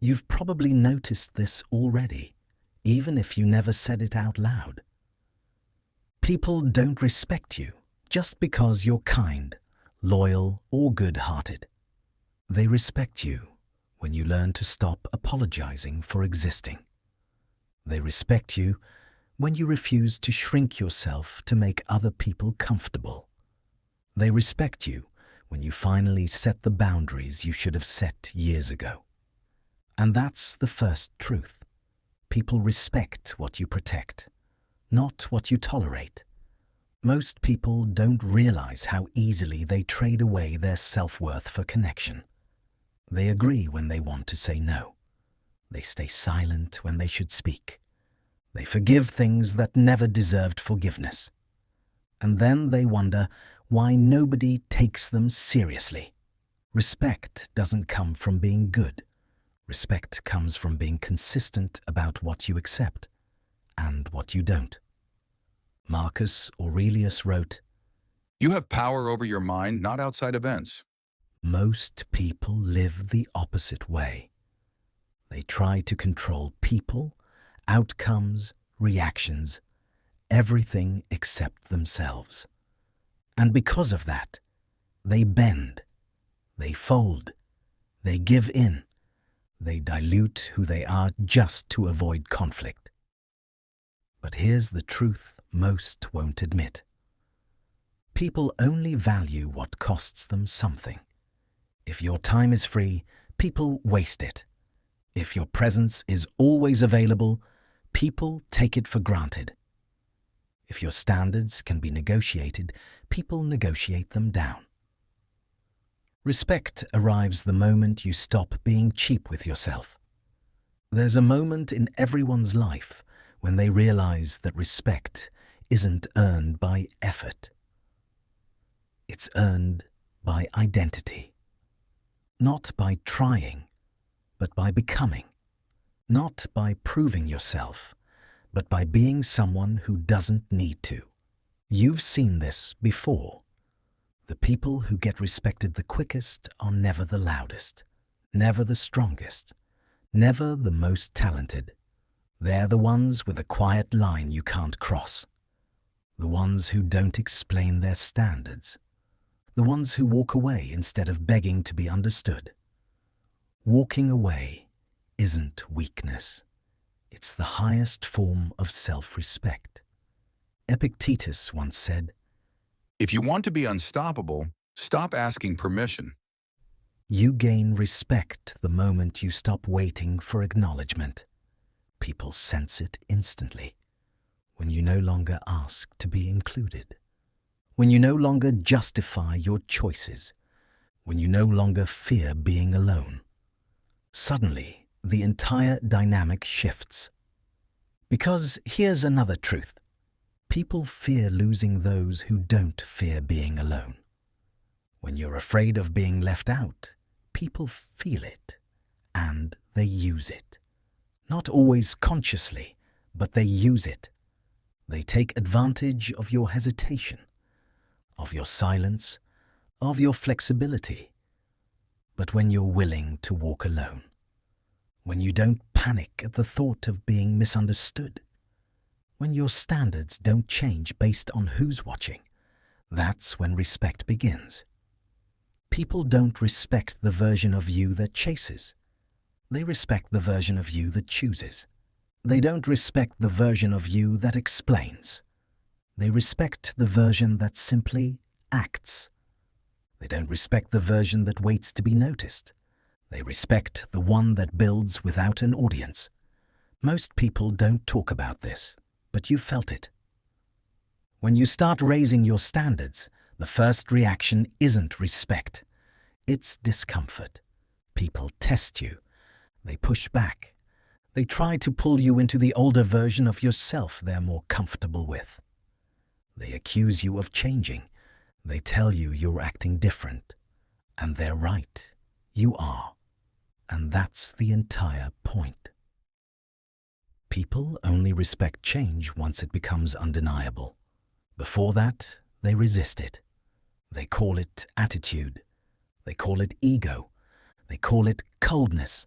You've probably noticed this already, even if you never said it out loud. People don't respect you just because you're kind, loyal, or good-hearted. They respect you when you learn to stop apologizing for existing. They respect you when you refuse to shrink yourself to make other people comfortable. They respect you when you finally set the boundaries you should have set years ago. And that's the first truth. People respect what you protect, not what you tolerate. Most people don't realize how easily they trade away their self-worth for connection. They agree when they want to say no. They stay silent when they should speak. They forgive things that never deserved forgiveness. And then they wonder why nobody takes them seriously. Respect doesn't come from being good. Respect comes from being consistent about what you accept and what you don't. Marcus Aurelius wrote, You have power over your mind, not outside events. "Most people live the opposite way. They try to control people, outcomes, reactions, everything except themselves. And because of that, they bend, they fold, they give in, they dilute who they are just to avoid conflict." But here's the truth most won't admit. People only value what costs them something. If your time is free, people waste it. If your presence is always available, people take it for granted. If your standards can be negotiated, people negotiate them down. Respect arrives the moment you stop being cheap with yourself. There's a moment in everyone's life when they realize that respect isn't earned by effort. It's earned by identity. Not by trying, but by becoming. Not by proving yourself, but by being someone who doesn't need to. You've seen this before. The people who get respected the quickest are never the loudest, never the strongest, never the most talented. They're the ones with a quiet line you can't cross. The ones who don't explain their standards. The ones who walk away instead of begging to be understood. Walking away isn't weakness. It's the highest form of self-respect. Epictetus once said, If you want to be unstoppable, stop asking permission. "You gain respect the moment you stop waiting for acknowledgement. People sense it instantly when you no longer ask to be included, when you no longer justify your choices, when you no longer fear being alone. Suddenly, the entire dynamic shifts. Because here's another truth. People fear losing those who don't fear being alone. When you're afraid of being left out, people feel it, and they use it. Not always consciously, but they use it. They take advantage of your hesitation, of your silence, of your flexibility. But when you're willing to walk alone, when you don't panic at the thought of being misunderstood, when your standards don't change based on who's watching, that's when respect begins. People don't respect the version of you that chases. They respect the version of you that chooses. They don't respect the version of you that explains. They respect the version that simply acts. They don't respect the version that waits to be noticed. They respect the one that builds without an audience. Most people don't talk about this, but you felt it. When you start raising your standards, the first reaction isn't respect. It's discomfort. People test you. They push back. They try to pull you into the older version of yourself they're more comfortable with. They accuse you of changing. They tell you you're acting different. And they're right. You are. And that's the entire point. People only respect change once it becomes undeniable. Before that, they resist it. They call it attitude. They call it ego. They call it coldness.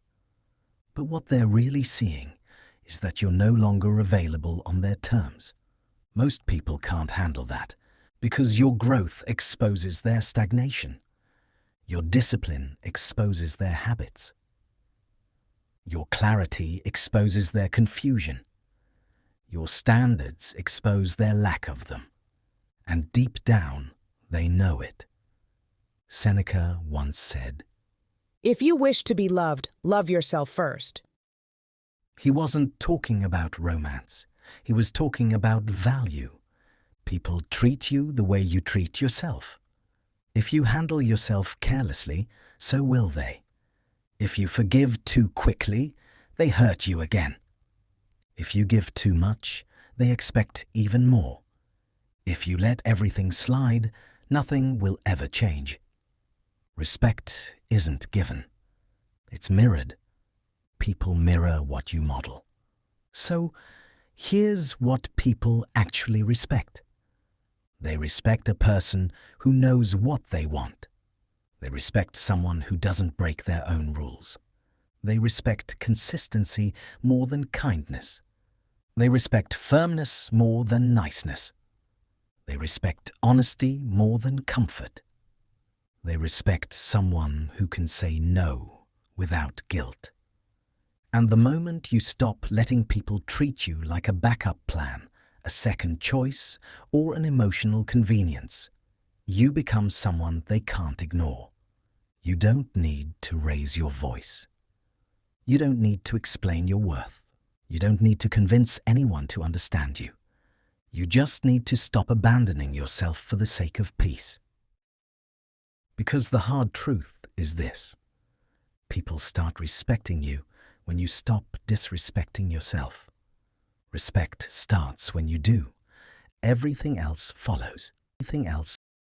But what they're really seeing is that you're no longer available on their terms. Most people can't handle that because your growth exposes their stagnation. Your discipline exposes their habits. Your clarity exposes their confusion. Your standards expose their lack of them. And deep down, they know it. Seneca once said, "If you wish to be loved, love yourself first." He wasn't talking about romance. He was talking about value. People treat you the way you treat yourself. If you handle yourself carelessly, so will they. If you forgive too quickly, they hurt you again. If you give too much, they expect even more. If you let everything slide, nothing will ever change. Respect isn't given. It's mirrored. People mirror what you model. So, here's what people actually respect. They respect a person who knows what they want. They respect someone who doesn't break their own rules. They respect consistency more than kindness. They respect firmness more than niceness. They respect honesty more than comfort. They respect someone who can say no without guilt. And the moment you stop letting people treat you like a backup plan, a second choice, or an emotional convenience, you become someone they can't ignore. You don't need to raise your voice. You don't need to explain your worth. You don't need to convince anyone to understand you. You just need to stop abandoning yourself for the sake of peace. Because the hard truth is this: people start respecting you when you stop disrespecting yourself. Respect starts when you do. Everything else follows. Everything else